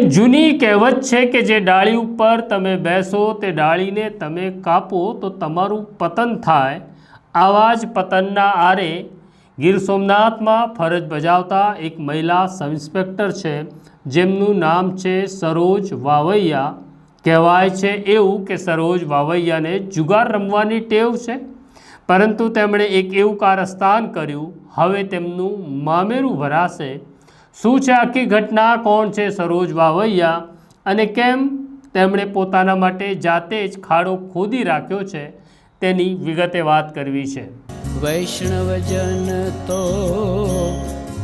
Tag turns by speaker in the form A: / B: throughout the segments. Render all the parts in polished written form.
A: એક જૂની કહેવત છે કે જે ડાળી ઉપર તમે બેસો તે ડાળીને તમે કાપો તો તમારું પતન થાય। આવા જ પતનના આરે ગીર સોમનાથમાં ફરજ બજાવતા એક મહિલા સબ ઇન્સ્પેક્ટર છે, જેમનું નામ છે સરોજ વાવૈયા। કહેવાય છે એવું કે સરોજ વાવૈયાને જુગાર રમવાની ટેવ છે, પરંતુ તેમણે એક એવું કારસ્તાન કર્યું। હવે તેમનું મામેરું ભરાશે। શું છે આખી ઘટના, કોણ છે સરોજ વાવૈયા અને કેમ તેમણે પોતાના માટે જાતે જ ખાડો ખોદી રાખ્યો છે, તેની વિગતે વાત કરવી છે।
B: વૈષ્ણવજન તો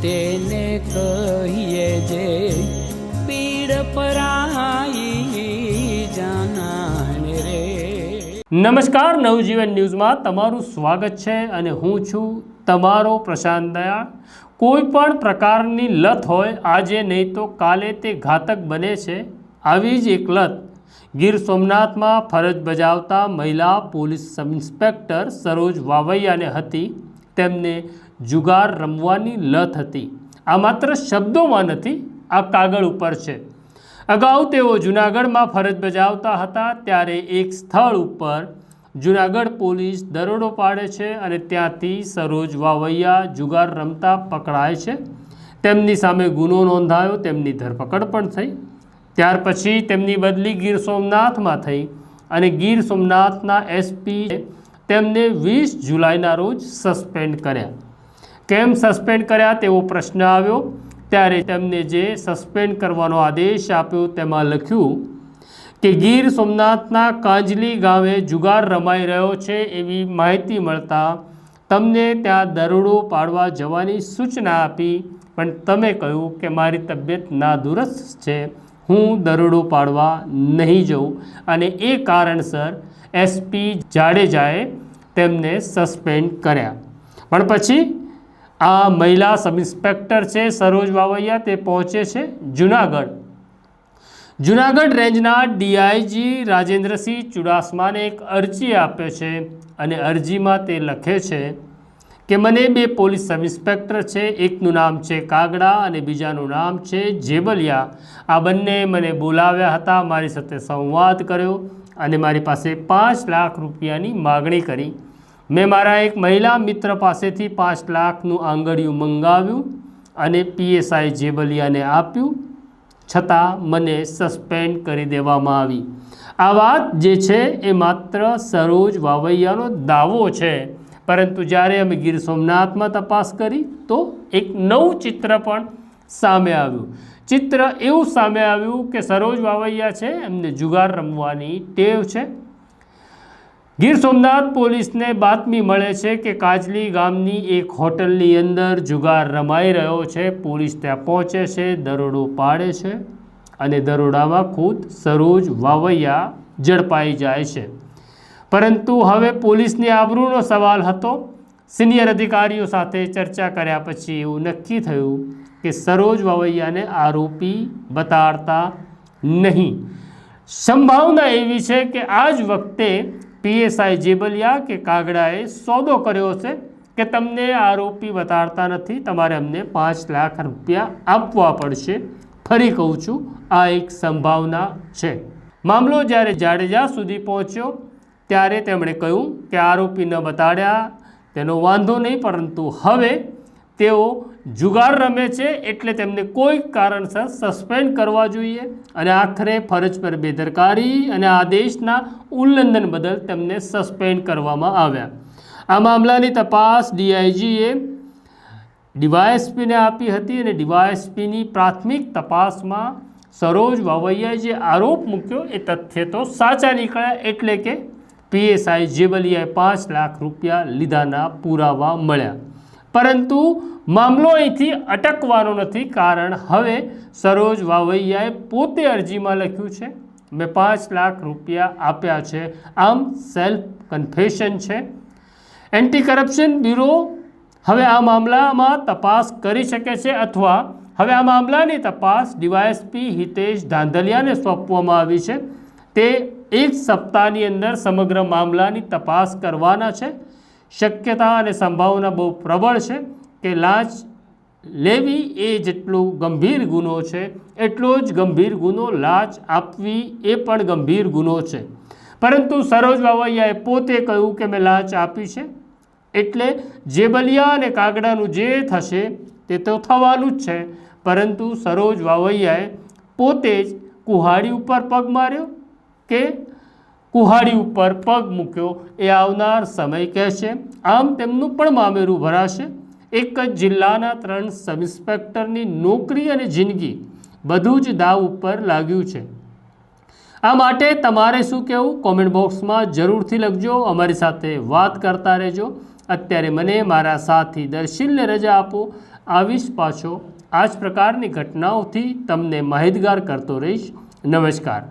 B: તેને કહીએ જે પીડ પરાઈ જાનાને રે।
A: નમસ્કાર, નવજીવન ન્યૂઝમાં તમારું સ્વાગત છે અને હું છું તમારો પ્રશાંત દયાળ। કોઈ પણ પ્રકારની લત હોય, આજે નહીં તો કાલે તે ઘાતક બને છે। આવી જ એક લત ગીર સોમનાથમાં ફરજ બજાવતા મહિલા પોલીસ સબ ઇન્સ્પેક્ટર સરોજ વાવૈયાને હતી। તેમને જુગાર રમવાની લત હતી। આ માત્ર શબ્દોમાં નથી, આ કાગળ ઉપર છે। અગાઉ તેઓ જૂનાગઢમાં ફરજ બજાવતા હતા, ત્યારે એક સ્થળ ઉપર જૂનાગઢ પોલીસ દરોડો પાડે છે અને ત્યાંથી સરોજ વાવૈયા જુગાર રમતા પકડાય છે। તેમની સામે ગુનો નોંધાયો, તેમની ધરપકડ પણ થઈ। ત્યાર પછી તેમની બદલી ગીર સોમનાથમાં થઈ અને ગીર સોમનાથના એસપી તેમને 20 જુલાઈના રોજ સસ્પેન્ડ કર્યા। કેમ સસ્પેન્ડ કર્યા તેવો પ્રશ્ન આવ્યો, ત્યારે તેમને જે સસ્પેન્ડ કરવાનો આદેશ આપ્યો તેમાં લખ્યું કે ગીર સોમનાથના કાંજલી ગામે જુગાર રમાઈ રહ્યો છે એવી માહિતી મળતા તમને ત્યાં દરોડો પાડવા જવાની સૂચના આપી, પણ તમે કહ્યું કે મારી તબિયત નાદુરસ્ત છે, હું દરોડો પાડવા નહીં જઉં, અને એ કારણસર એસપી જાડેજાએ તેમને સસ્પેન્ડ કર્યા। પણ પછી આ મહિલા સબ ઇન્સ્પેક્ટર છે સરોજ વાવૈયા, તે પહોંચે છે જૂનાગઢ। જૂનાગઢ રેન્જના ડીઆઈજી રાજેન્દ્રસિંહ ચુડાસમાને એક અરજી આપે છે અને અરજીમાં તે લખે છે કે મને 2 પોલીસ સબ ઇન્સ્પેક્ટર છે, એકનું નામ છે કાગડા અને બીજાનું નામ છે જેબલિયા। આ બંને મને બોલાવ્યા હતા, મારી સાથે સંવાદ કર્યો અને મારી પાસે 5 લાખ રૂપિયાની માગણી કરી। મેં મારા એક મહિલા મિત્ર પાસેથી 5 લાખનું આંગળિયું મંગાવ્યું અને પીએસઆઈ જેબલિયાને આપ્યું, છતાં મને સસ્પેન્ડ કરી દેવામાં આવી। આ વાત જે છે એ માત્ર સરોજ વાવૈયાનો દાવો છે, પરંતુ જ્યારે અમે ગીર સોમનાથમાં તપાસ કરી તો એક નવું ચિત્ર પણ સામે આવ્યું। ચિત્ર એવું સામે આવ્યું કે સરોજ વાવૈયા છે, એમને જુગાર રમવાની ટેવ છે। ગીર સોમનાથ પોલીસને બાતમી મળે છે કે કાજલી ગામની એક હોટલની અંદર જુગાર રમાઈ રહ્યો છે। પોલીસ ત્યાં પહોંચે છે, દરોડો પાડે છે અને દરોડામાં ખુદ સરોજ વાવૈયા ઝડપાઈ જાય છે। પરંતુ હવે પોલીસની આબરૂનો સવાલ હતો। સિનિયર અધિકારીઓ સાથે ચર્ચા કર્યા પછી એવું નક્કી થયું કે સરોજ વાવૈયાને આરોપી બતાડતા નહીં। સંભાવના એવી છે કે આ જ વખતે પીએસઆઈ જેબલિયા કે કાગડાએ સોદો કર્યો છે કે તમને આરોપી બતાડતા નથી, તમારે અમને 5 લાખ રૂપિયા આપવા પડશે। ફરી કહું છું, આ એક સંભાવના છે। મામલો જ્યારે જાડેજા સુધી પહોંચ્યો ત્યારે તેમણે કહ્યું કે આરોપી ન બતાડ્યા તેનો વાંધો નહીં, પરંતુ હવે તેઓ જુગાર રમે છે એટલે તેમને કોઈ કારણસર સસ્પેન્ડ કરવા જોઈએ, અને આખરે ફરજ પર બેદરકારી અને આદેશના ઉલ્લંઘન બદલ તેમને સસ્પેન્ડ કરવામાં આવ્યા। આ મામલાની તપાસ ડીઆઈજીએ ડીવાયએસપીને આપી હતી અને ડીવાયએસપીની પ્રાથમિક તપાસમાં સરોજ વાવૈયાએ જે આરોપ મૂક્યો એ તથ્ય તો સાચા નીકળ્યા, એટલે કે પીએસઆઈ જેબલિયાએ 5 લાખ રૂપિયા લીધાના પુરાવા મળ્યા। પરંતુ મામલો અહીંથી અટકવાનો નથી, કારણ હવે સરોજ વાવૈયાએ પોતે અરજીમાં લખ્યું છે મેં 5 લાખ રૂપિયા આપ્યા છે, આમ સેલ્ફ કન્ફેશન છે। એન્ટી કરપ્શન બ્યુરો હવે આ મામલામાં તપાસ કરી શકે છે, અથવા હવે આ મામલાની તપાસ ડીવાયએસપી હિતેશ ધાંધલિયાને સોંપવામાં આવી છે। તે 1 સપ્તાહની અંદર સમગ્ર મામલાની તપાસ કરવાના છે। શક્યતા અને સંભાવના બહુ પ્રબળ છે કે લાંચ લેવી એ જેટલું ગંભીર ગુનો છે એટલો જ ગંભીર ગુનો લાંચ આપવી એ પણ ગંભીર ગુનો છે. પરંતુ સરોજ બાવળિયાએ પોતે કહ્યું કે મેં લાંચ આપી છે, એટલે જેબલિયા અને કાગડાનું જે થશે તે તો થવાનું જ છે. પરંતુ સરોજ બાવળિયાએ પોતે જ કુહાડી ઉપર પગ માર્યો કે કુહાડી ઉપર પગ મૂક્યો એ આવનાર સમય કહેશે. આમ તેમનું પણ મામેરું ભરાશે. એક જ જિલ્લાના 3 સબ ઇન્સ્પેક્ટરની નોકરી અને જિંદગી બધું જ દાવ ઉપર લાગ્યું છે. આ માટે તમારે શું કહેવું કોમેન્ટ બોક્સમાં જરૂરથી લખજો. અમારી સાથે વાત કરતા રહેજો. અત્યારે મને મારા સાથી દર્શીલને રજા આપો. આવીશ પાછો આ જ પ્રકારની ઘટનાઓથી તમને માહિતગાર કરતો રહીશ. નમસ્કાર.